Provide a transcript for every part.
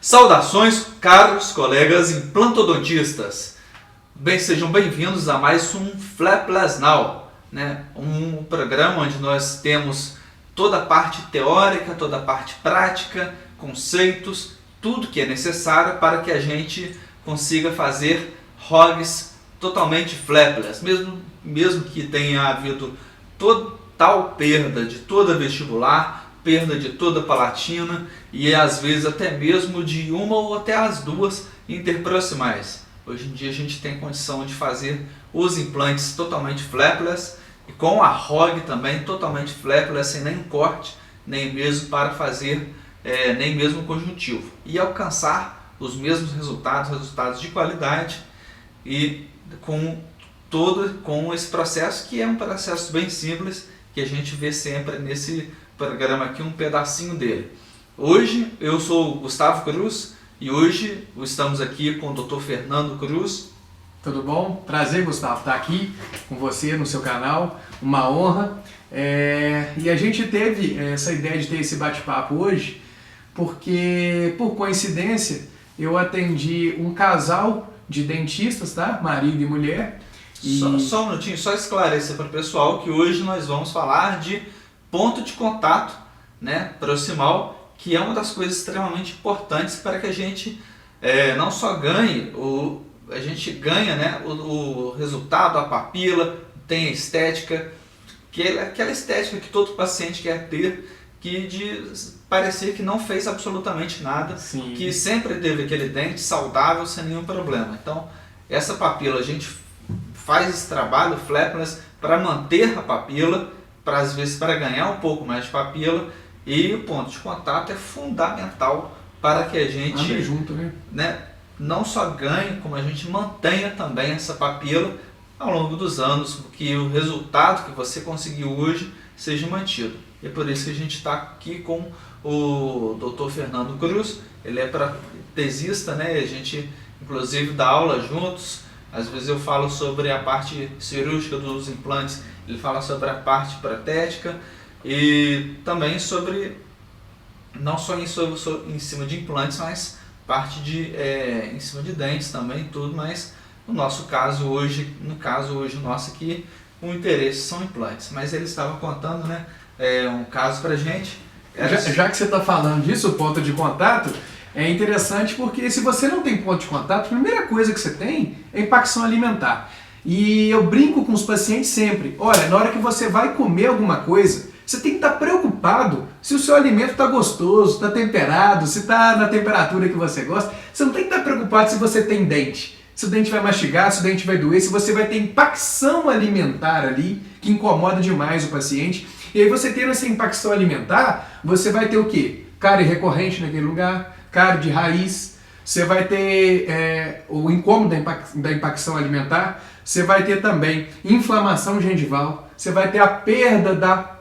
Saudações, caros colegas implantodontistas. Sejam bem-vindos a mais um Flapless Now, um programa onde nós temos toda a parte teórica, toda a parte prática, conceitos, tudo que é necessário para que a gente consiga fazer ROGs totalmente flapless, mesmo que tenha havido total perda de toda vestibular, perda de toda palatina e às vezes até mesmo de uma ou até as duas interproximais. Hoje em dia a gente tem condição de fazer os implantes totalmente flapless e com a ROG também totalmente flapless, sem nem corte, nem mesmo para fazer nem mesmo conjuntivo, e alcançar os mesmos resultados de qualidade e com esse processo, que é um processo bem simples, que a gente vê sempre nesse programa aqui, um pedacinho dele. Hoje eu sou o Gustavo Cruz e hoje estamos aqui com o Dr. Fernando Cruz. Tudo bom? Prazer, Gustavo, estar aqui com você no seu canal, uma honra. E a gente teve essa ideia de ter esse bate-papo hoje porque, por coincidência, eu atendi um casal de dentistas, tá? Marido e mulher. Só um minutinho, só esclarecer para o pessoal que hoje nós vamos falar de ponto de contato, proximal, que é uma das coisas extremamente importantes para que a gente não só ganhe, a gente ganha o resultado, a papila, tem a estética, que é aquela estética que todo paciente quer ter, que de parecer que não fez absolutamente nada, Sim. Que sempre teve aquele dente saudável sem nenhum problema. Então, essa papila, a gente faz esse trabalho flapless para manter a papila, às vezes para ganhar um pouco mais de papila, e o ponto de contato é fundamental para que a gente ande junto, não só ganhe, como a gente mantenha também essa papila ao longo dos anos, que o resultado que você conseguiu hoje seja mantido. E é por isso que a gente está aqui com o Dr. Fernando Cruz. Ele é tesista, a gente inclusive dá aula juntos. Às vezes eu falo sobre a parte cirúrgica dos implantes, ele fala sobre a parte protética e também sobre, não só em cima de implantes, mas parte em cima de dentes também, tudo, mas no caso hoje nosso aqui, o interesse são implantes. Mas ele estava contando um caso pra gente. Já que você está falando disso, o ponto de contato, é interessante porque se você não tem ponto de contato, a primeira coisa que você tem é impacção alimentar. E eu brinco com os pacientes sempre, olha, na hora que você vai comer alguma coisa, você tem que estar preocupado se o seu alimento está gostoso, está temperado, se está na temperatura que você gosta. Você não tem que estar preocupado se você tem dente, se o dente vai mastigar, se o dente vai doer, se você vai ter impacção alimentar ali, que incomoda demais o paciente. E aí você tendo essa impacção alimentar, você vai ter o quê? Cárie recorrente naquele lugar, cárie de raiz, você vai ter o incômodo da impacção alimentar, você vai ter também inflamação gengival, você vai ter a perda da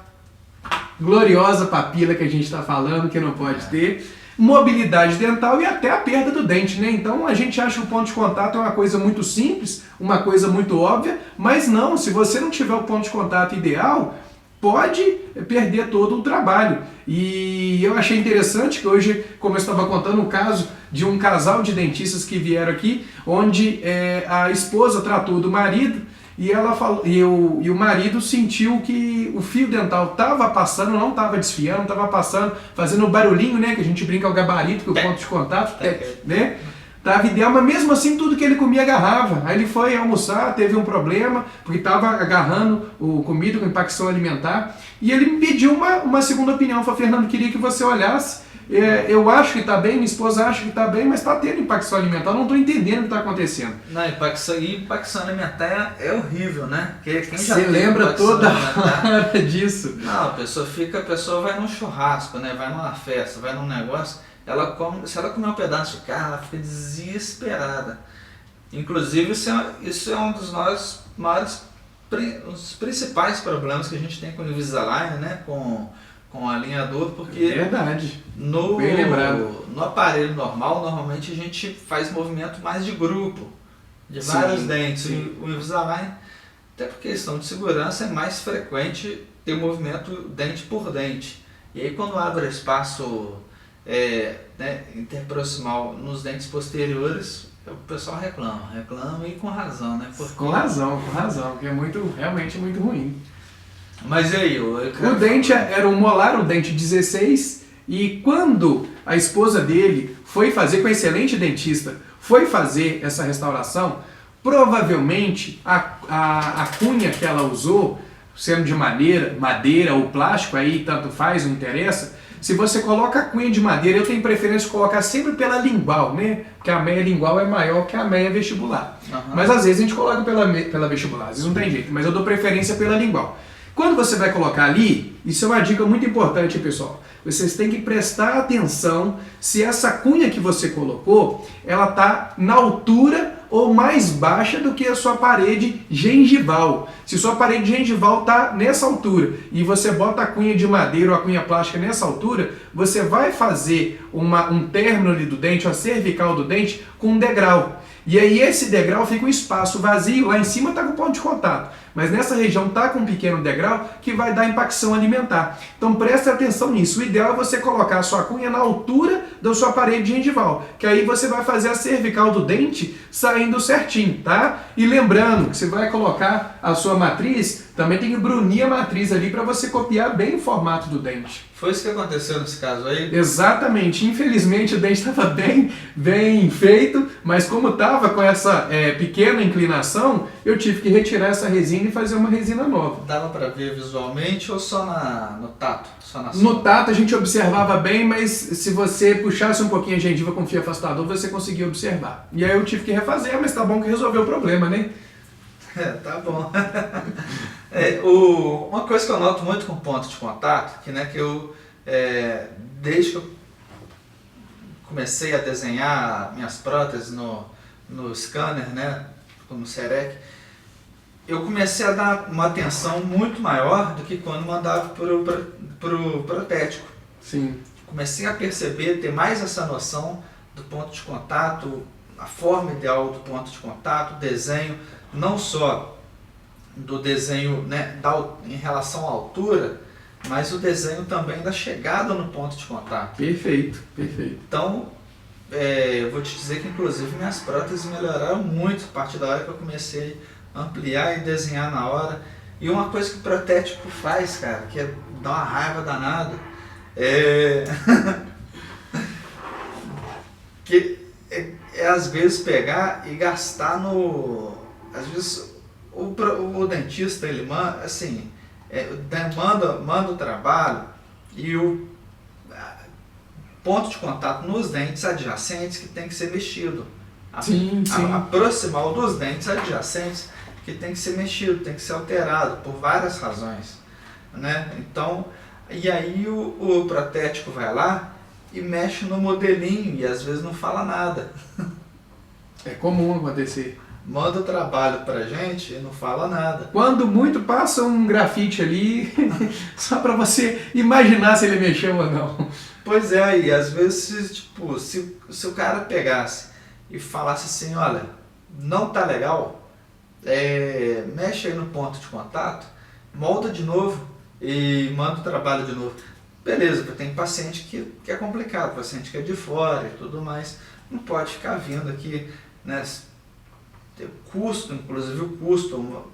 gloriosa papila que a gente está falando, que não pode ter, mobilidade dental e até a perda do dente, Então a gente acha que o ponto de contato é uma coisa muito simples, uma coisa muito óbvia, mas não, se você não tiver o ponto de contato ideal, pode perder todo o trabalho. E eu achei interessante que hoje, como eu estava contando, o caso de um casal de dentistas que vieram aqui, onde a esposa tratou do marido e ela falou, e o marido sentiu que o fio dental estava passando, não estava desfiando, estava passando, fazendo o barulhinho, que a gente brinca, o gabarito, que o ponto de contato, estava ideal, mas mesmo assim tudo que ele comia agarrava. Aí ele foi almoçar, teve um problema, porque estava agarrando o comida com impacção alimentar, e ele me pediu uma segunda opinião. Falei, Fernando, queria que você olhasse, eu acho que está bem, minha esposa acha que está bem, mas está tendo impacção alimentar, eu não estou entendendo o que está acontecendo. Não, impacção alimentar é horrível, Quem já você lembra toda hora disso? Não, a pessoa vai num churrasco, vai numa festa, vai num negócio, se ela comer um pedaço de carne, ela fica desesperada. Inclusive, isso é um dos os principais problemas que a gente tem com o Invisalign, com o alinhador, porque verdade. Bem lembrado. No aparelho normal, normalmente a gente faz movimento mais de grupo, de vários dentes. Sim. O Invisalign, até por questão de segurança, é mais frequente ter movimento dente por dente. E aí quando abre espaço né, interproximal nos dentes posteriores, o pessoal reclama e com razão, né? Porque... Com razão, porque é realmente muito ruim. Mas e aí? O dente era um molar, o dente 16, e quando a esposa dele foi fazer, com um excelente dentista, foi fazer essa restauração, provavelmente a cunha que ela usou, sendo de madeira ou plástico, aí tanto faz, não interessa. Se você coloca a cunha de madeira, eu tenho preferência de colocar sempre pela lingual, né? Porque a meia lingual é maior que a meia vestibular. Mas às vezes a gente coloca pela vestibular, às vezes não tem jeito, mas eu dou preferência pela lingual. Quando você vai colocar ali, isso é uma dica muito importante, pessoal. Vocês têm que prestar atenção se essa cunha que você colocou, ela está na altura ou mais baixa do que a sua parede gengival. Se sua parede gengival está nessa altura e você bota a cunha de madeira ou a cunha plástica nessa altura, você vai fazer um término ali do dente, a cervical do dente, com um degrau. E aí esse degrau fica um espaço vazio, lá em cima está com ponto de contato, mas nessa região está com um pequeno degrau que vai dar impacção alimentar. Então preste atenção nisso. O ideal é você colocar a sua cunha na altura da sua parede gengival, que aí você vai fazer a cervical do dente saindo certinho, tá? E lembrando que você vai colocar a sua matriz, também tem que brunir a matriz ali para você copiar bem o formato do dente. Foi isso que aconteceu nesse caso aí? Exatamente. Infelizmente o dente estava bem feito, mas como estava com essa pequena inclinação, eu tive que retirar essa resina e fazer uma resina nova. Dava para ver visualmente ou só no tato? No tato a gente observava bem, mas se você puxasse um pouquinho a gengiva com fio afastador, você conseguia observar. E aí eu tive que refazer, mas tá bom que resolveu o problema, né? Tá bom. Uma coisa que eu noto muito com ponto de contato, que eu desde que eu comecei a desenhar minhas próteses no scanner, né, como Serec, eu comecei a dar uma atenção muito maior do que quando mandava pro protético. Sim. Comecei a perceber, ter mais essa noção do ponto de contato, a forma ideal do ponto de contato, o desenho, não só do desenho, né, em relação à altura, mas o desenho também da chegada no ponto de contato. Perfeito. Então, eu vou te dizer que inclusive minhas próteses melhoraram muito a partir da hora que eu comecei a ampliar e desenhar na hora. E uma coisa que o protético faz, cara, que dá uma raiva danada, que é às vezes pegar e gastar às vezes o dentista, ele manda, assim, manda o trabalho e o ponto de contato nos dentes adjacentes que tem que ser mexido. Sim. A proximal dos dentes adjacentes que tem que ser mexido, tem que ser alterado por várias razões, né? Então, e aí o protético vai lá e mexe no modelinho e às vezes não fala nada. É comum acontecer. Manda o trabalho pra gente e não fala nada. Quando muito passa um grafite ali, só para você imaginar se ele mexeu ou não. Pois é, e às vezes, tipo, se o cara pegasse e falasse assim, olha, não tá legal, mexe aí no ponto de contato, molda de novo e manda o trabalho de novo. Beleza, porque tem paciente que é complicado, paciente que é de fora e tudo mais, não pode ficar vindo aqui, né? O custo, inclusive o custo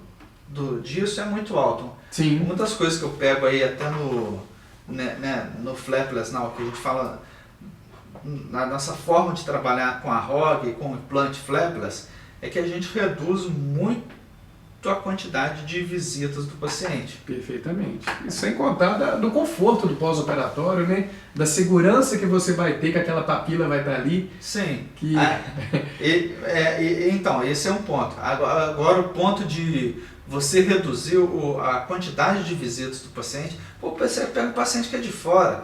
disso é muito alto. Sim. Muitas coisas que eu pego aí até no Flapless Now, que a gente fala na nossa forma de trabalhar com a ROG e com o implante Flapless, é que a gente reduz muito a quantidade de visitas do paciente. Perfeitamente. E sem contar do conforto do pós-operatório, né? Da segurança que você vai ter, que aquela papila vai estar ali. Sim. Que... então, esse é um ponto. Agora o ponto de você reduzir a quantidade de visitas do paciente. Pô, você pega um paciente que é de fora,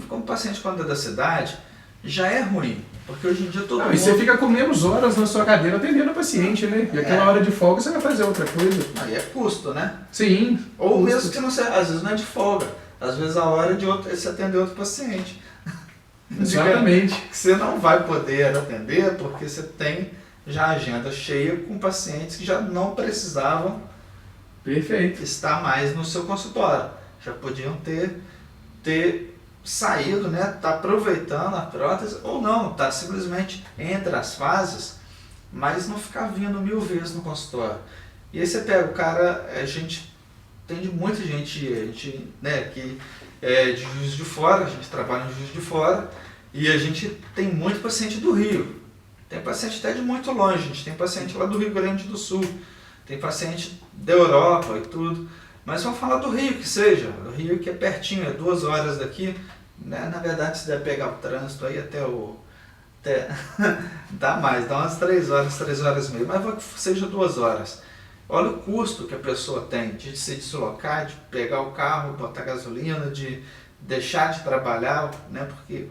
como paciente quando é da cidade, já é ruim. Porque hoje em dia todo mundo... E você fica com menos horas na sua cadeira atendendo o paciente, né? E aquela hora de folga você vai fazer outra coisa. Aí é custo, né? Sim. Ou custo. mesmo que não seja, às vezes não é de folga. Às vezes a hora de você atender outro paciente. Exatamente. Que você não vai poder atender porque você tem já a agenda cheia com pacientes que já não precisavam Perfeito. estar mais no seu consultório. Já podiam ter saído, né? Tá aproveitando a prótese, ou não, tá simplesmente entre as fases, mas não ficar vindo 1000 vezes no consultório. E aí você pega o cara, a gente tem muita gente, né, que é de Juiz de Fora, a gente trabalha em Juiz de Fora, e a gente tem muito paciente do Rio. Tem paciente até de muito longe, a gente tem paciente lá do Rio Grande do Sul, tem paciente da Europa e tudo. Mas vamos falar do Rio que seja, do Rio que é pertinho, é 2 horas daqui, né? Na verdade, se der pegar o trânsito aí até dá mais, dá umas 3 horas e meia, mas vou que seja 2 horas. Olha o custo que a pessoa tem de se deslocar, de pegar o carro, botar gasolina, de deixar de trabalhar, né? Porque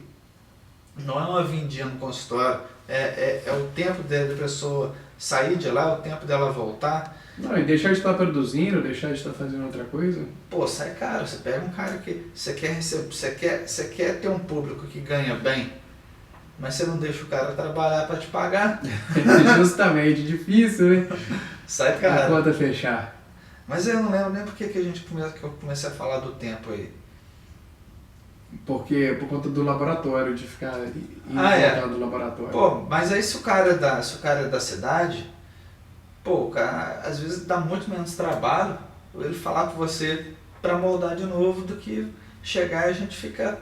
não é uma vindinha no consultório, é o tempo da pessoa sair de lá, é o tempo dela voltar. Não, e deixar de estar produzindo, deixar de estar fazendo outra coisa. Pô, sai caro, você pega um cara que você quer receber, você quer ter um público que ganha bem, mas você não deixa o cara trabalhar para te pagar. Justamente, difícil, né? Sai A caro. conta fechar. Mas eu não lembro nem porque que eu comecei a falar do tempo aí. Porque por conta do laboratório, de ficar indo e voltar do laboratório. Pô, mas aí se o cara é da cidade, pô, o cara às vezes dá muito menos trabalho ele falar com você para moldar de novo do que chegar e a gente fica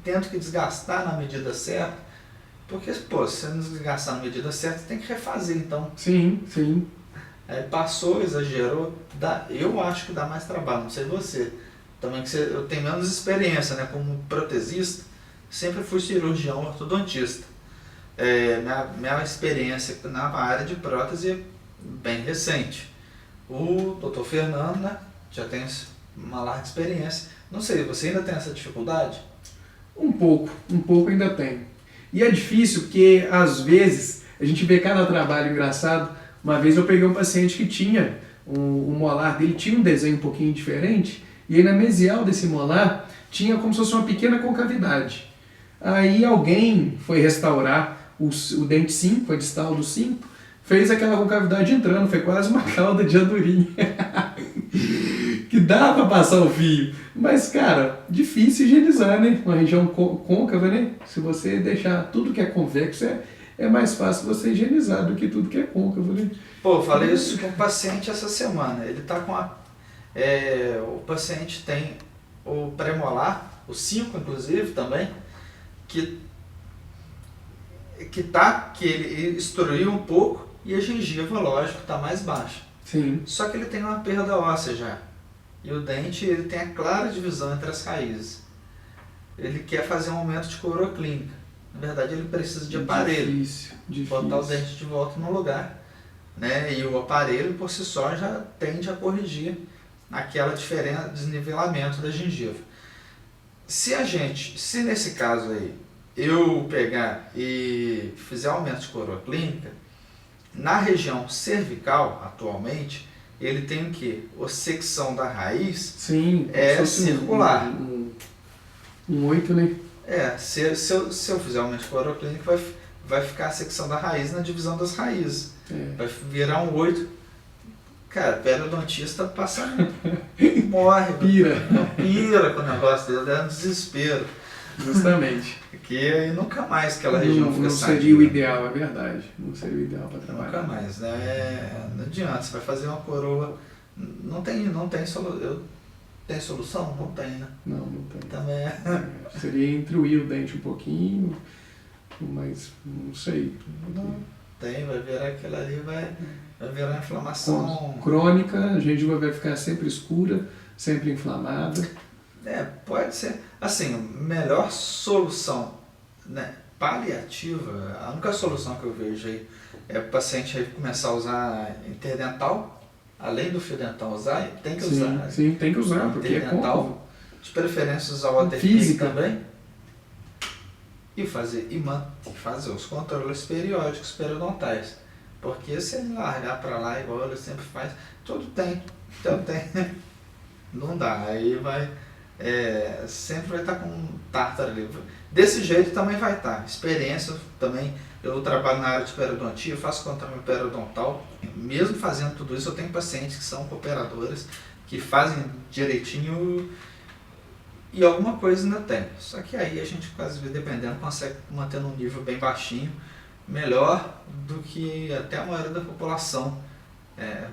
tendo que desgastar na medida certa. Porque, pô, se você não desgastar na medida certa, tem que refazer, então. Sim, sim. Aí passou, exagerou, eu acho que dá mais trabalho, não sei você. Também que eu tenho menos experiência, né? Como protesista, sempre fui cirurgião ortodontista. Minha experiência na área de prótese é bem recente. O Dr. Fernando, né, já tem uma larga experiência. Não sei, você ainda tem essa dificuldade? Um pouco ainda tem. E é difícil porque, às vezes, a gente vê cada trabalho engraçado. Uma vez eu peguei um paciente que tinha, o molar dele tinha um desenho um pouquinho diferente, e aí na mesial desse molar tinha como se fosse uma pequena concavidade. Aí alguém foi restaurar o dente 5, a distal do 5, fez aquela concavidade entrando, foi quase uma cauda de andorinha. Que dá pra passar o fio. Mas, cara, difícil higienizar, né? Uma região côncava, né? Se você deixar tudo que é convexo, é mais fácil você higienizar do que tudo que é côncavo, né? Pô, eu falei isso com um paciente essa semana. Ele tá com o paciente tem o premolar, o 5 inclusive também, que ele estruiu um pouco e a gengiva, lógico, está mais baixa. Sim. Só que ele tem uma perda óssea já. E o dente ele tem a clara divisão entre as raízes. Ele quer fazer um aumento de coroa clínica. Na verdade, ele precisa de aparelho. Difícil. Botar o dente de volta no lugar. Né? E o aparelho, por si só, já tende a corrigir aquela diferença, desnivelamento da gengiva. Se nesse caso aí, eu pegar e fizer aumento de coroa clínica, na região cervical, atualmente, ele tem o quê? A secção da raiz. Sim, é circular. Um 8, né? Se eu fizer aumento de coroa clínica, vai ficar a secção da raiz na divisão das raízes. Vai virar um 8. Cara, periodontista passa, morre. Pira com o negócio dele, dá um desespero. Justamente. Porque aí nunca mais aquela região fica sadia. Não seria o ideal, é verdade. Não seria o ideal para trabalhar. Nunca mais, né? Não adianta, você vai fazer uma coroa. Não tem solução. Tem solução? Não tem, né? Não tem. Também seria intruir o dente um pouquinho, mas não sei. Não tem, vai virar aquilo ali, vai virar inflamação. Crônica, a gengiva vai ficar sempre escura, sempre inflamada. Pode ser. Assim, melhor solução, né, paliativa, a única solução que eu vejo aí é o paciente aí começar a usar interdental, além do fio dental usar, tem que usar. Sim, tem que usar, porque é côncavo. De preferência usar o waterpick também. E fazer os controles periódicos periodontais. Porque se ele largar para lá igual ele sempre faz, tudo tem. Então tem. Não dá, aí vai. Sempre vai estar com um tártaro ali. Desse jeito também vai estar. Experiência também. Eu trabalho na área de periodontia, faço controle periodontal. Mesmo fazendo tudo isso, eu tenho pacientes que são cooperadores, que fazem direitinho e alguma coisa ainda tem. Só que aí a gente, às vezes, dependendo, consegue manter num nível bem baixinho, melhor do que até a maioria da população.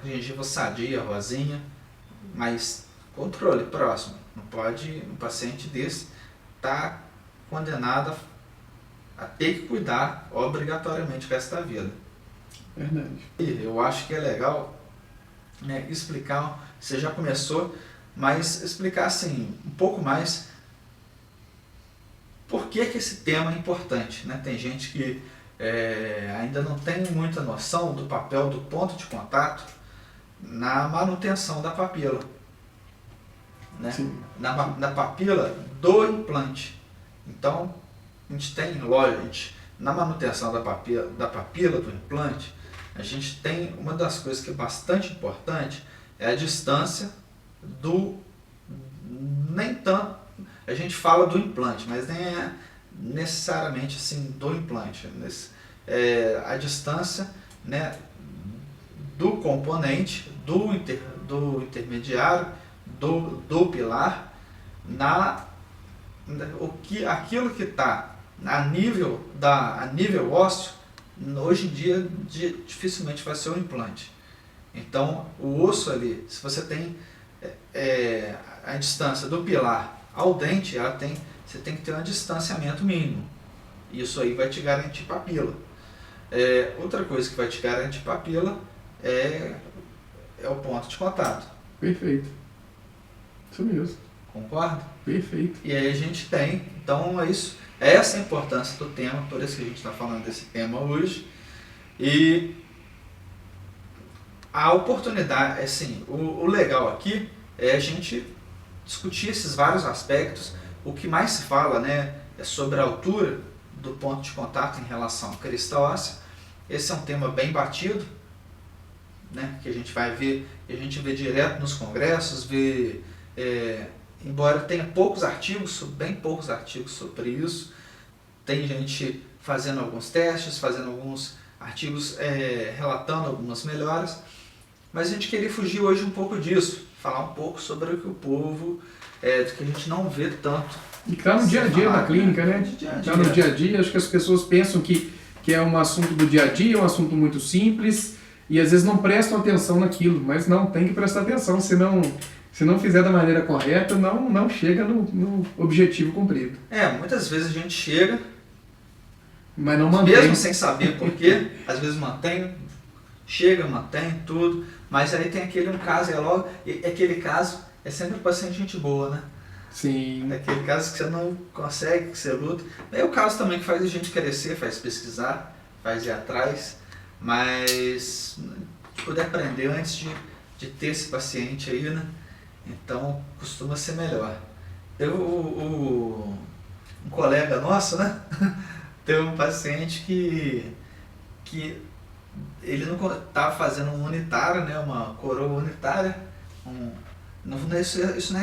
Gengiva sadia, rosinha, mas controle próximo. Não pode um paciente desse estar condenado a ter que cuidar obrigatoriamente o resto da vida. Verdade. E eu acho que é legal, né, explicar, você já começou, mas explicar assim, um pouco mais por que esse tema é importante. Né? Tem gente que ainda não tem muita noção do papel do ponto de contato na manutenção da papila. Né? Na papila do implante. Então, a gente tem, lógico, na manutenção da papila do implante, a gente tem uma das coisas que é bastante importante, é a distância nem tanto, a gente fala do implante, mas nem é necessariamente assim do implante, a distância, né, do componente, do intermediário, do pilar, aquilo que está a nível ósseo, hoje em dia dificilmente vai ser um implante. Então o osso ali, se você tem a distância do pilar ao dente, você tem que ter um distanciamento mínimo. Isso aí vai te garantir papila. Outra coisa que vai te garantir papila é o ponto de contato. Perfeito. Isso mesmo. Concorda? Perfeito. E aí a gente tem, então essa é a importância do tema, por isso que a gente está falando desse tema hoje. E a oportunidade, assim, o legal aqui é a gente discutir esses vários aspectos. O que mais se fala, né, é sobre a altura do ponto de contato em relação à crista óssea. Esse é um tema bem batido, né, que a gente vai ver, a gente vê direto nos congressos, embora tenha bem poucos artigos sobre isso, tem gente fazendo alguns testes, fazendo alguns artigos relatando algumas melhoras, mas a gente queria fugir hoje um pouco disso, falar um pouco sobre o que o povo, que a gente não vê tanto. E que está no dia a dia da clínica, né? Está no dia a dia, acho que as pessoas pensam que é um assunto do dia a dia, um assunto muito simples, e às vezes não prestam atenção naquilo, mas não, tem que prestar atenção, se não fizer da maneira correta, não chega no objetivo cumprido. Muitas vezes a gente chega, mas não mantém. Mesmo sem saber por quê, às vezes mantém tudo, mas aí tem um caso, aquele caso é sempre o paciente gente boa, né? Sim. É aquele caso que você não consegue, que você luta. É o caso também que faz a gente crescer, faz pesquisar, faz ir atrás, mas se puder aprender antes de ter esse paciente aí, né? Então costuma ser melhor. Teve um colega nosso, né? Teve um paciente que ele não estava fazendo um unitário, né? Uma coroa unitária. Isso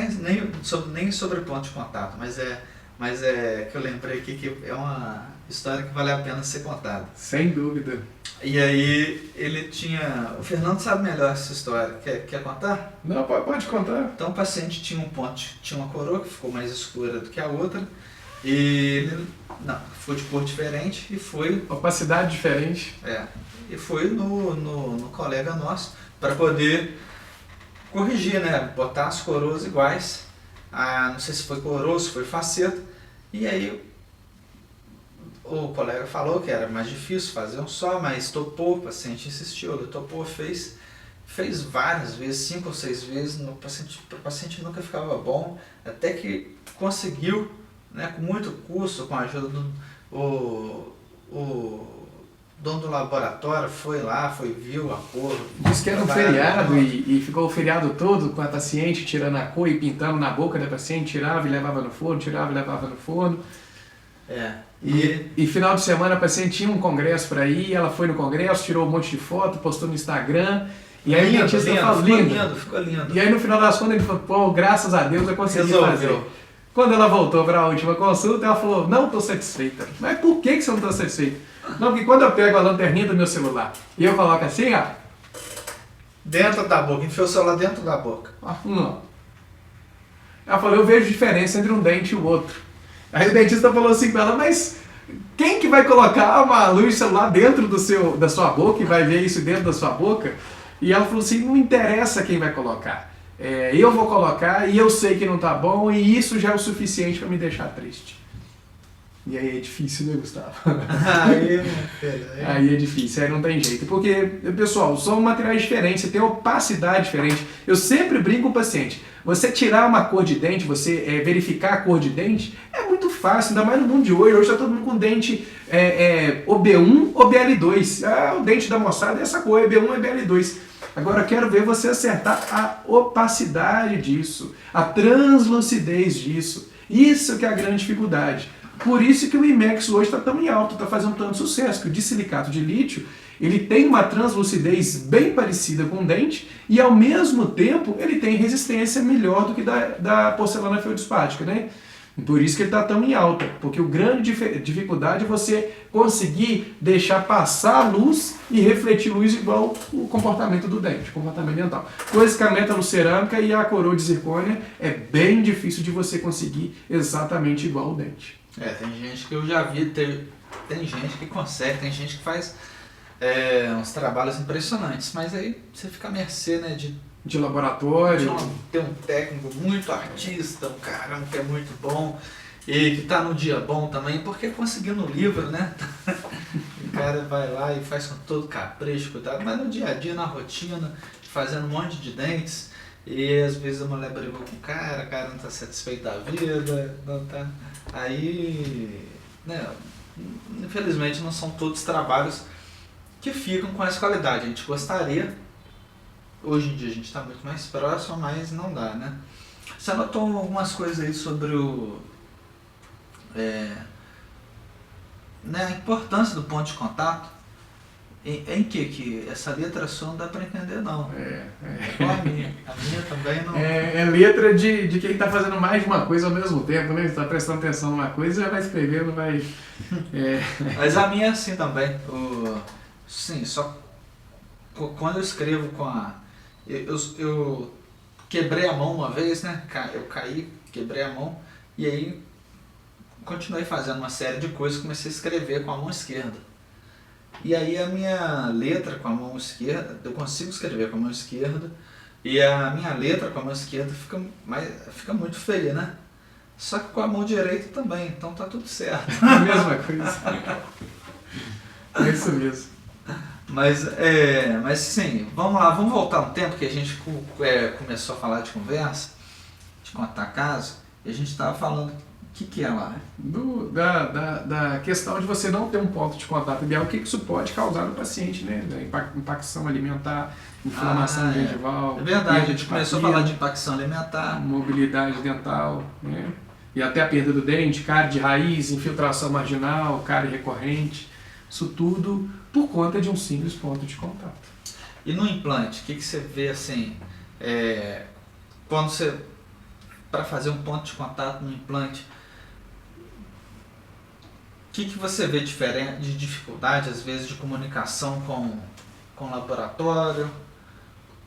nem sobre ponto de contato, mas é que eu lembrei aqui que é uma história que vale a pena ser contada. Sem dúvida. E aí ele tinha... O Fernando sabe melhor essa história. Quer contar? Não, pode contar. Então o paciente tinha tinha uma coroa que ficou mais escura do que a outra. E ele foi de cor diferente e foi... Opacidade diferente. E foi no colega nosso para poder corrigir, né? Botar as coroas iguais. Não sei se foi coroa, se foi faceta. E aí o colega falou que era mais difícil fazer um só, mas topou, o paciente insistiu, ele topou, fez várias vezes, 5 ou 6 vezes, o paciente nunca ficava bom, até que conseguiu, né, com muito custo, com a ajuda do dono do laboratório, foi lá, viu a cor. Disse que era um feriado e ficou o feriado todo com a paciente tirando a cor e pintando na boca da paciente, tirava e levava no forno, tirava e levava no forno. E final de semana a paciente tinha um congresso para ir, ela foi no congresso, tirou um monte de foto, postou no Instagram. E aí o dentista falou, ficou lindo. E aí no final das contas ele falou, pô, graças a Deus eu consegui fazer. Quando ela voltou para a última consulta, ela falou, não estou satisfeita. Mas por que você não está satisfeita? Não, porque quando eu pego a lanterninha do meu celular e eu coloco assim, ó. Dentro da boca, enfiou o celular dentro da boca. Não. Ela falou, eu vejo diferença entre um dente e o outro. Aí o dentista falou assim pra ela, mas quem que vai colocar uma luz de celular dentro da sua boca e vai ver isso dentro da sua boca? E ela falou assim, não interessa quem vai colocar. Eu vou colocar e eu sei que não tá bom e isso já é o suficiente para me deixar triste. E aí é difícil, né, Gustavo? Aí é difícil, aí não tem jeito. Porque, pessoal, são materiais diferentes, você tem opacidade diferente. Eu sempre brinco com o paciente. Você tirar uma cor de dente, você verificar a cor de dente, é muito fácil, ainda mais no mundo de hoje. Hoje está todo mundo com dente ou B1 ou BL2. O dente da moçada é essa cor, é B1 ou BL2. Agora eu quero ver você acertar a opacidade disso, a translucidez disso. Isso que é a grande dificuldade. Por isso que o IMEX hoje está tão em alta, está fazendo tanto sucesso, que o disilicato de lítio ele tem uma translucidez bem parecida com o dente e ao mesmo tempo ele tem resistência melhor do que da porcelana feldspática, né? Por isso que ele está tão em alta, porque a grande dificuldade é você conseguir deixar passar a luz e refletir luz igual o comportamento do dente, o comportamento dental. Coisa que a metalocerâmica e a coroa de zircônia é bem difícil de você conseguir exatamente igual o dente. Tem gente que eu já vi, tem gente que consegue, tem gente que faz uns trabalhos impressionantes, mas aí você fica à mercê, né, de laboratório. Ter um técnico muito artista, um cara que é muito bom e que está no dia bom também, porque conseguiu no livro, né? O cara vai lá e faz com todo capricho, cuidado, mas no dia a dia, na rotina, fazendo um monte de dentes, e às vezes a mulher brigou com o cara não está satisfeito da vida, não tá. Aí, né, infelizmente não são todos trabalhos que ficam com essa qualidade. A gente gostaria, hoje em dia a gente está muito mais próximo, mas não dá, né? Você anotou algumas coisas aí sobre a importância do ponto de contato? Em que essa letra só não dá para entender, não. Igual a minha. A minha também não. É letra de quem está fazendo mais de uma coisa ao mesmo tempo, né? Você está prestando atenção numa coisa e já vai escrevendo, vai... Mas a minha é assim também. Sim, só quando eu escrevo com a... Eu quebrei a mão uma vez, né? Eu caí, quebrei a mão e aí continuei fazendo uma série de coisas, comecei a escrever com a mão esquerda. E aí a minha letra com a mão esquerda, eu consigo escrever com a mão esquerda, e a minha letra com a mão esquerda fica muito feia, né? Só que com a mão direita também, então tá tudo certo. A mesma coisa. É isso mesmo. Mas sim, vamos lá, vamos voltar um tempo que a gente começou a falar de conversa, de contar caso, e a gente estava falando o que é lá? Da questão de você não ter um ponto de contato ideal, o que isso pode causar no paciente, né? Da impacção alimentar, inflamação gengival. É verdade, a gente começou a falar de impacção alimentar. Mobilidade dental, né? E até a perda do dente, cárie de raiz, infiltração marginal, cárie recorrente. Isso tudo por conta de um simples ponto de contato. E no implante, o que você vê assim, quando você, para fazer um ponto de contato no implante, o que você vê diferente de dificuldade, às vezes, de comunicação com o laboratório?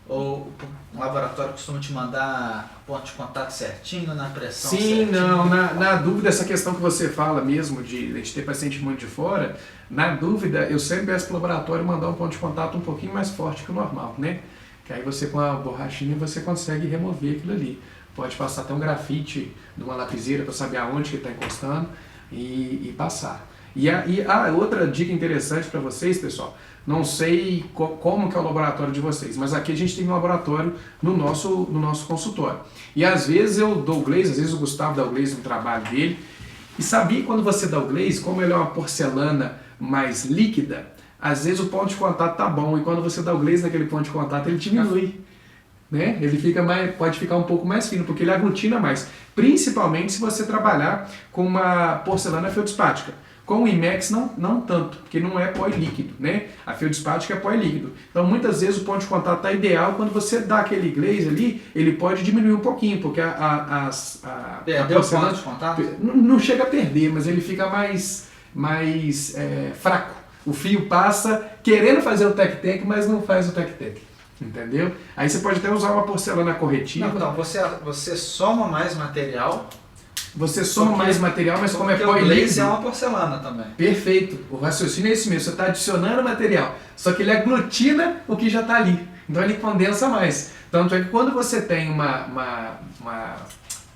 Ou o laboratório costuma te mandar ponto de contato certinho, na pressão certinho? Sim, não, na dúvida, essa questão que você fala mesmo de ter paciente muito de fora, na dúvida, eu sempre peço para o laboratório mandar um ponto de contato um pouquinho mais forte que o normal, né? Que aí você com a borrachinha você consegue remover aquilo ali. Pode passar até um grafite de uma lapiseira para saber aonde que está encostando e passar. E outra dica interessante para vocês, pessoal, não sei como que é o laboratório de vocês, mas aqui a gente tem um laboratório no nosso consultório. E às vezes eu dou o glaze, às vezes o Gustavo dá o glaze no trabalho dele, e sabia quando você dá o glaze, como ele é uma porcelana mais líquida, às vezes o ponto de contato tá bom, e quando você dá o glaze naquele ponto de contato, ele diminui. Né? Ele pode ficar um pouco mais fino, porque ele aglutina mais, principalmente se você trabalhar com uma porcelana feldspática. Com o IMEX não tanto, porque não é pó líquido, né? A feldspática é pó líquido. Então muitas vezes o ponto de contato está ideal, quando você dá aquele glaze ali, ele pode diminuir um pouquinho, porque a porcelana de contato? Não chega a perder, mas ele fica mais fraco. O fio passa querendo fazer o tec-tec, mas não faz o tec-tec. entendeu? Aí você pode até usar uma porcelana corretiva. Não, então, você soma mais material. Você soma mais material, mas como é pó o e glaze líquido... é uma porcelana também. Perfeito. O raciocínio é esse mesmo. Você está adicionando material, só que ele aglutina o que já está ali. Então ele condensa mais. Tanto é que quando você tem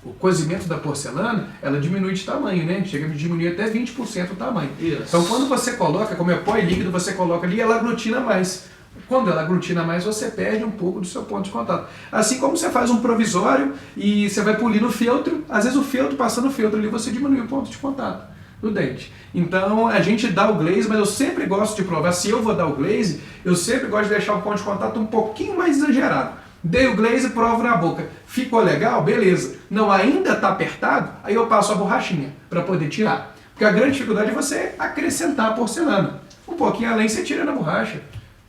o cozimento da porcelana, ela diminui de tamanho, né? Chega a diminuir até 20% o tamanho. Isso. Então quando você coloca, como é pó e líquido, você coloca ali, ela aglutina mais. Quando ela aglutina mais, você perde um pouco do seu ponto de contato. Assim como você faz um provisório e você vai polir no feltro, às vezes o feltro, passando o feltro ali, você diminui o ponto de contato do dente. Então a gente dá o glaze, mas eu sempre gosto de provar, se eu vou dar o glaze, eu sempre gosto de deixar o ponto de contato um pouquinho mais exagerado. Dei o glaze, provo na boca. Ficou legal? Beleza. Não, ainda está apertado? Aí eu passo a borrachinha para poder tirar. Porque a grande dificuldade é você acrescentar a porcelana. Um pouquinho além você tira na borracha.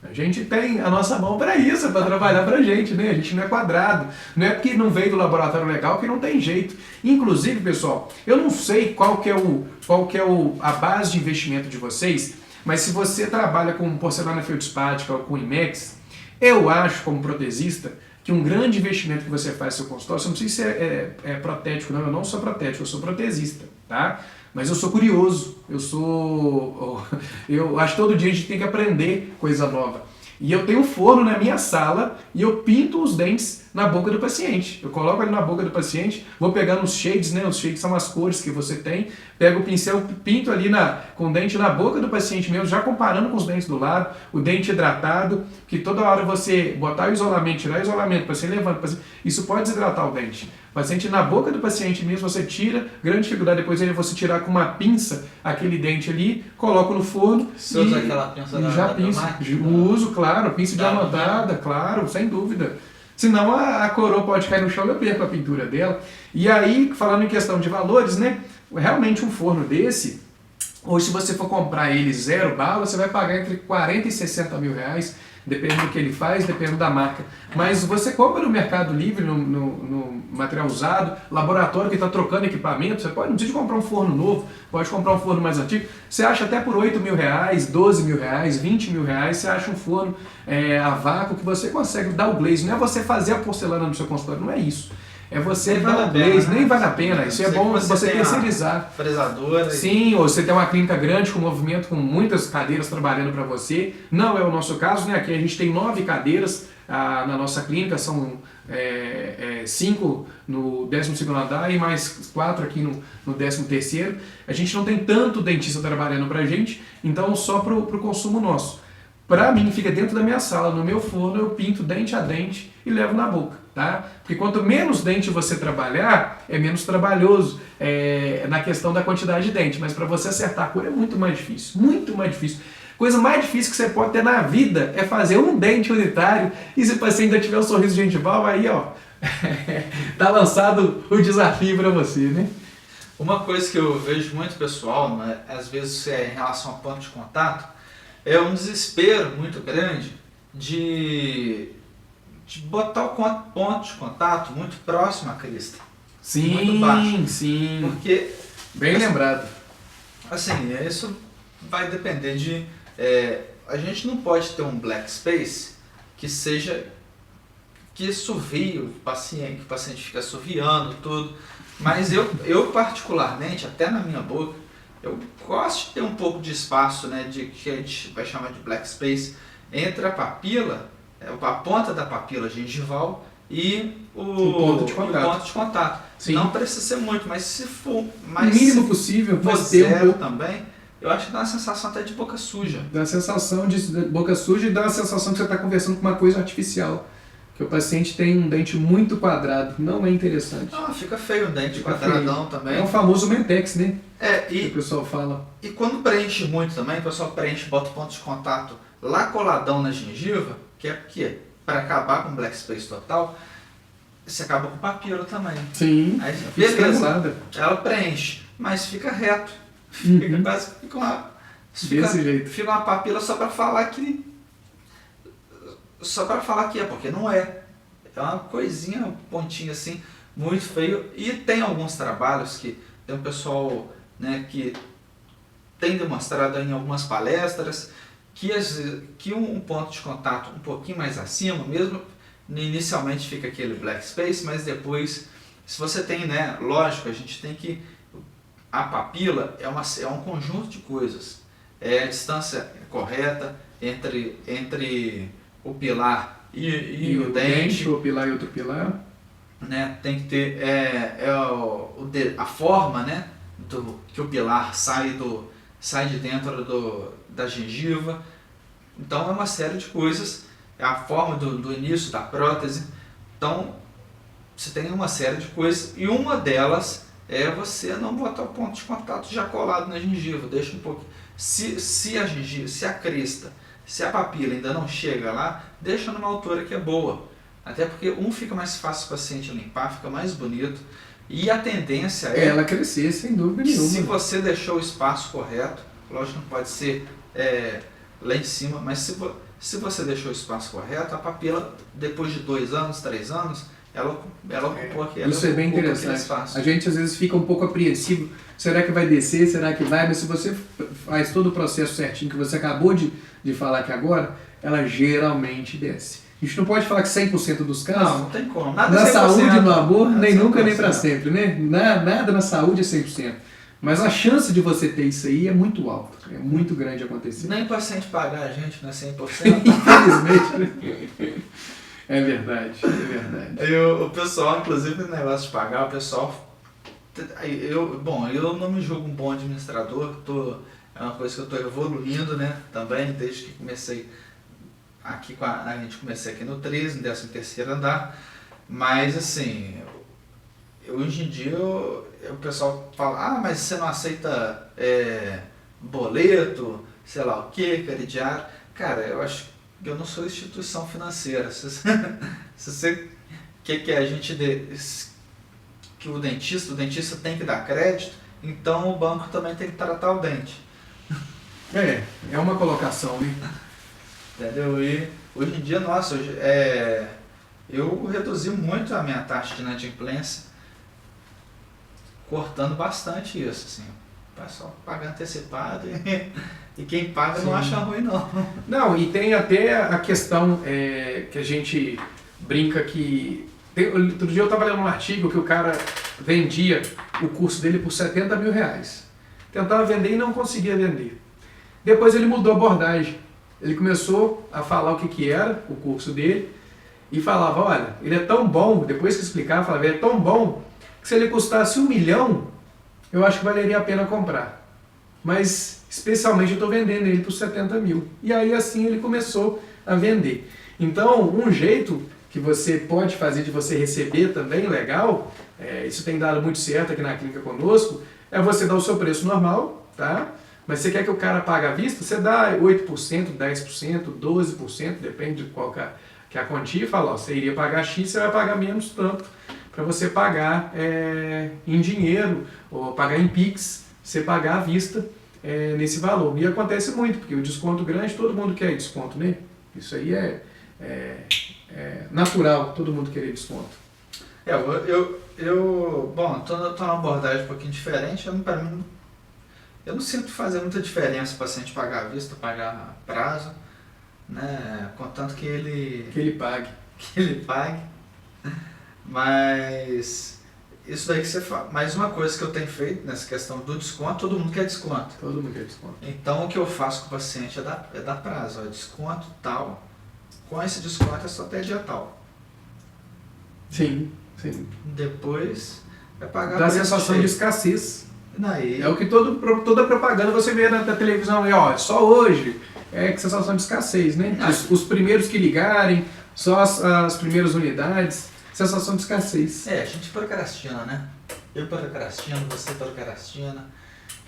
A gente tem a nossa mão para isso, para trabalhar para a gente, né? A gente não é quadrado. Não é porque não veio do laboratório legal que não tem jeito. Inclusive, pessoal, eu não sei qual que é a base de investimento de vocês, mas se você trabalha com porcelana feldspática ou com IMEX, eu acho, como protesista, que um grande investimento que você faz no seu consultório, você não precisa ser protético, não, eu não sou protético, eu sou protesista, tá? Mas eu sou curioso, eu acho que todo dia a gente tem que aprender coisa nova. E eu tenho um forno na minha sala e eu pinto os dentes na boca do paciente. Eu coloco ali na boca do paciente, vou pegando os shades, né? Os shades são as cores que você tem, pego o pincel, pinto ali com o dente na boca do paciente mesmo, já comparando com os dentes do lado, o dente hidratado, que toda hora você botar o isolamento, tirar o isolamento, o paciente levanta, isso pode desidratar o dente. O paciente na boca do paciente mesmo, você tira, grande dificuldade depois é você tirar com uma pinça aquele dente ali, coloco no forno você usa aquela pinça da pinça. Uso, claro, pinça de amontada, claro, sem dúvida. Senão a coroa pode cair no chão e eu perco a pintura dela. E aí, falando em questão de valores, né? Realmente um forno desse, hoje se você for comprar ele 0 bala, você vai pagar entre 40 e 60 mil reais, dependendo do que ele faz, dependendo da marca. Mas você compra no Mercado Livre, no material usado, laboratório que está trocando equipamento, você não precisa comprar um forno novo, pode comprar um forno mais antigo. Você acha até por 8 mil reais, 12 mil reais, 20 mil reais, você acha um forno a vácuo que você consegue dar o glaze. Não é você fazer a porcelana no seu consultório, não é isso. É você dar o glaze, nem vale a pena. Isso é bom você terceirizar. Fresadora. Sim, ou você tem uma clínica grande com movimento, com muitas cadeiras trabalhando para você. Não é o nosso caso, né? Aqui a gente tem 9 cadeiras na nossa clínica, são 5 no 12º andar e mais 4 aqui no 13º. A gente não tem tanto dentista trabalhando para a gente, então só para o consumo nosso. Para mim, fica dentro da minha sala, no meu forno, eu pinto dente a dente e levo na boca, tá? Porque quanto menos dente você trabalhar, é menos trabalhoso na questão da quantidade de dente. Mas para você acertar a cor é muito mais difícil, muito mais difícil. Coisa mais difícil que você pode ter na vida é fazer um dente unitário e se o paciente ainda tiver um sorriso gengival, aí ó, tá lançado o desafio para você, né? Uma coisa que eu vejo muito pessoal, né, às vezes em relação ao ponto de contato, é um desespero muito grande de botar o ponto de contato muito próximo à crista. Sim, muito baixo. Sim. Porque, bem lembrado. Assim, isso vai depender de... a gente não pode ter um black space que assovie o paciente, que o paciente fica assoviando tudo. Mas eu particularmente, até na minha boca, eu gosto de ter um pouco de espaço, né, que a gente vai chamar de black space, entre a papila, a ponta da papila gengival e o ponto de contato. Sim. Não precisa ser muito, mas se for mais o mínimo possível, for zero também, eu acho que dá uma sensação até de boca suja. Dá uma sensação de boca suja e dá uma sensação que você está conversando com uma coisa artificial. Que o paciente tem um dente muito quadrado, não é interessante. Ah, fica feio o dente quadradão também. É o famoso mentex, né? Que o pessoal fala. E quando preenche muito também, o pessoal bota o ponto de contato lá coladão na gengiva, que é porque para acabar com o black space total, você acaba com papila também. Sim. Aí, beleza, ela preenche, mas fica reto. Fica quase fica uma. Desse jeito. Fica uma papila só para falar que. Só para falar que porque não é. É uma coisinha, um pontinho assim, muito feio. E tem alguns trabalhos que tem um pessoal, né, que tem demonstrado em algumas palestras que um ponto de contato um pouquinho mais acima, mesmo inicialmente fica aquele black space, mas depois, se você tem, né, lógico, a gente tem que, a papila é um conjunto de coisas, é a distância correta entre o pilar e o dente, o pilar e outro pilar, né, tem que ter a forma, né, que o pilar sai de dentro da gengiva. Então é uma série de coisas, é a forma do início da prótese. Então você tem uma série de coisas e uma delas é você não botar o ponto de contato já colado na gengiva, deixa um pouco. Se a gengiva, se a crista, se a papila ainda não chega lá, deixa numa altura que é boa. Até porque fica mais fácil o paciente limpar, fica mais bonito. E a tendência é ela crescer, sem dúvida nenhuma. Se você deixou o espaço correto, lógico que não pode ser lá em cima, mas se você deixou o espaço correto, a papila, depois de 2 anos, 3 anos, ela ocupou aquele espaço. Isso é bem interessante. A gente às vezes fica um pouco apreensivo, será que vai descer, será que vai? Mas se você faz todo o processo certinho que você acabou de falar aqui agora, ela geralmente desce. A gente não pode falar que 100% dos casos. Não tem como. Nada na saúde, no amor, nem 100%. Nunca, nem para 100%. sempre, né? Nada na saúde é 100%. Mas a chance de você ter isso aí é muito alta, é muito grande de acontecer. Nem o paciente pagar a gente não é 100%. Infelizmente, né? É verdade. O pessoal, inclusive, no negócio de pagar, o pessoal... eu não me julgo um bom administrador, é uma coisa que eu estou evoluindo, né? Também, desde que comecei... a gente comecei aqui no 13, no 13º andar, mas assim, hoje em dia o pessoal fala, mas você não aceita boleto, sei lá o que, crediário. Cara, eu acho que eu não sou instituição financeira. Se você quer que a gente que o dentista tem que dar crédito, então o banco também tem que tratar o dente. É uma colocação, né? Entendeu? E hoje em dia, nossa, eu reduzi muito a minha taxa de inadimplência, cortando bastante isso, assim. O pessoal paga antecipado e quem paga não acha ruim, não. Não, e tem até a questão que a gente brinca que... outro dia eu estava lendo um artigo que o cara vendia o curso dele por R$70 mil. Tentava vender e não conseguia vender. Depois ele mudou a abordagem. Ele começou a falar o que era o curso dele e falava, olha, ele é tão bom, depois que explicava, falava, ele é tão bom que se ele custasse R$1 milhão, eu acho que valeria a pena comprar. Mas, especialmente, eu estou vendendo ele por 70 mil. E aí, assim, ele começou a vender. Então, um jeito que você pode fazer de você receber também, legal, isso tem dado muito certo aqui na clínica conosco, é você dar o seu preço normal, tá? Mas você quer que o cara pague à vista, você dá 8%, 10%, 12%, depende de qual que é a quantia, e fala, você iria pagar X, você vai pagar menos tanto, para você pagar em dinheiro, ou pagar em Pix, você pagar à vista nesse valor. E acontece muito, porque o desconto grande, todo mundo quer desconto, né? Isso aí é natural, todo mundo querer desconto. Bom, tô numa abordagem um pouquinho diferente, eu não sinto fazer muita diferença o paciente pagar à vista, pagar a prazo, né? Contanto que ele pague. Que ele pague. Mas isso daí que você fala. Mais uma coisa que eu tenho feito nessa questão do desconto, todo mundo quer desconto. Todo mundo quer desconto. Então o que eu faço com o paciente é dar prazo, desconto tal. Com esse desconto é só até dia tal. Sim. Depois é pagar. Dá a sensação de escassez. Daí. É o que toda propaganda você vê na televisão, é só hoje, que sensação de escassez, né? Os primeiros que ligarem, só as primeiras unidades, sensação de escassez. A gente procrastina, né? Eu procrastino, você procrastina.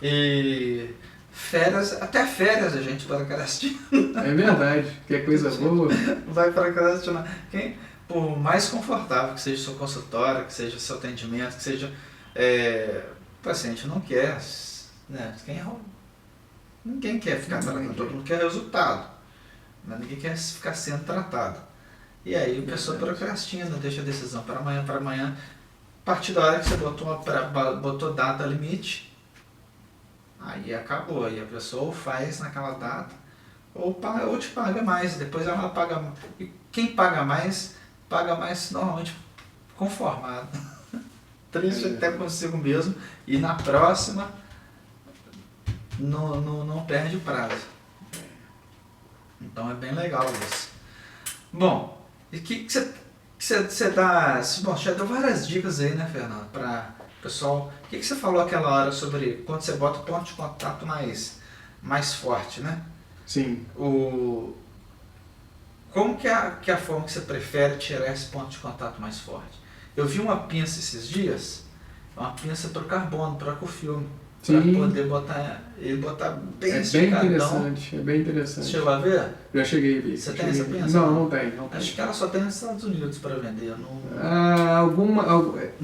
E até férias a gente procrastina. É verdade, que é coisa boa. Vai procrastinar. Por mais confortável que seja o seu consultório, que seja o seu atendimento, que seja... O paciente não quer, né? Ninguém quer ficar tratando, todo mundo quer resultado, mas ninguém quer ficar sendo tratado. E aí a pessoa procrastina, deixa a decisão para amanhã, a partir da hora que você botou data limite, aí acabou, aí a pessoa ou faz naquela data, ou te paga mais, depois ela paga. E quem paga mais normalmente conformado. Triste até consigo mesmo. E na próxima não perde prazo. Então é bem legal isso. Bom, e o que você dá? Bom, já deu várias dicas aí, né, Fernando? Para o pessoal. O que você falou aquela hora sobre quando você bota o ponto de contato mais forte, né? Sim. Como que é a forma que você prefere tirar esse ponto de contato mais forte? Eu vi uma pinça esses dias, uma pinça para o carbono, para o filme, para poder botar bem esticadão. É bem interessante. Você chegou a ver? Já cheguei a ver. Você tem essa pinça? Não tem. Acho que ela só tem nos Estados Unidos para vender.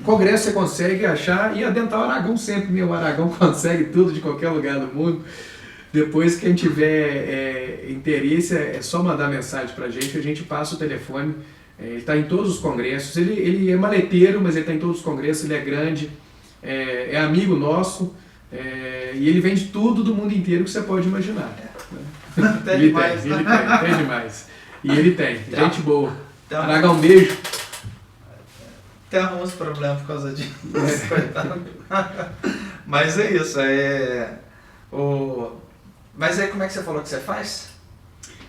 Congresso você consegue achar, e a Dental Aragão sempre, o Aragão consegue tudo de qualquer lugar do mundo. Depois, quem tiver interesse, é só mandar mensagem pra gente, a gente passa o telefone. Ele está em todos os congressos, ele é maleteiro, mas ele está em todos os congressos, ele é grande, é amigo nosso, e ele vende tudo do mundo inteiro que você pode imaginar. Ele tem demais. E ele tem, gente boa. Aragão, um beijo. Tem alguns problemas por causa disso. Mas é isso, Mas aí como é que você falou que você faz?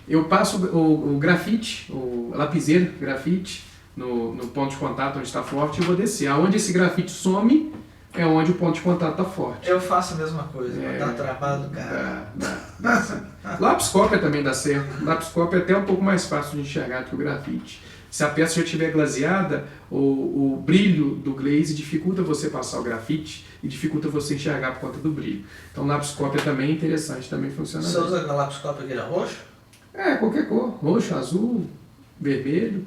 Eu passo o grafite, o lapiseiro grafite, no ponto de contato onde está forte e vou descer. Aonde esse grafite some é onde o ponto de contato está forte. Eu faço a mesma coisa, dá trabalho, cara. Dá sim. Lapiscópia também dá certo. Lapiscópia é até um pouco mais fácil de enxergar que o grafite. Se a peça já estiver glaseada, o brilho do glaze dificulta você passar o grafite e dificulta você enxergar por conta do brilho. Então, lapiscópia também é interessante, também funciona Você bem. usa a lapiscópia aquele roxo? Qualquer cor. Roxo, azul, vermelho,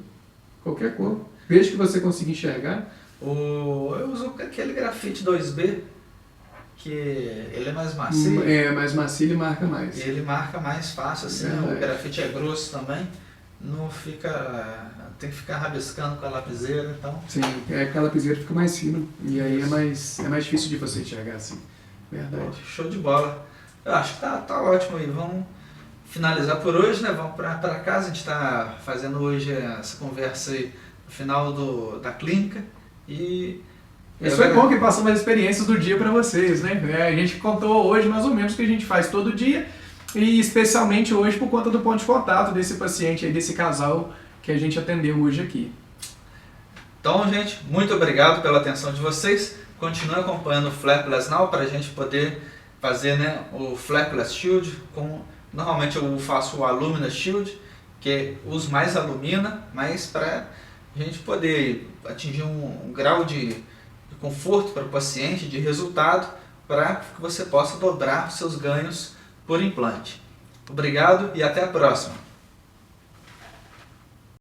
qualquer cor. Desde que você consiga enxergar. Eu uso aquele grafite 2B, que ele é mais macio. Mais macio e marca mais. E ele marca mais fácil, assim, o grafite é grosso também. Não fica. Tem que ficar rabiscando com a lapiseira, então. Sim, com a lapiseira fica mais fino. E aí é mais difícil de você enxergar assim. Verdade. Show de bola. Eu acho que tá ótimo aí. Vamos finalizar por hoje, né? Vamos para casa. A gente está fazendo hoje essa conversa aí no final da clínica. E. Isso foi bom que passamos as experiências do dia para vocês, né? A gente contou hoje mais ou menos o que a gente faz todo dia. E especialmente hoje por conta do ponto de contato desse paciente aí, desse casal que a gente atendeu hoje aqui. Então, gente, muito obrigado pela atenção de vocês. Continue acompanhando o Flapless Now para a gente poder fazer, né, o Flapless Shield. Normalmente eu faço o Alumina Shield, que uso mais alumina, mas para a gente poder atingir um grau de conforto para o paciente, de resultado, para que você possa dobrar os seus ganhos por implante. Obrigado e até a próxima!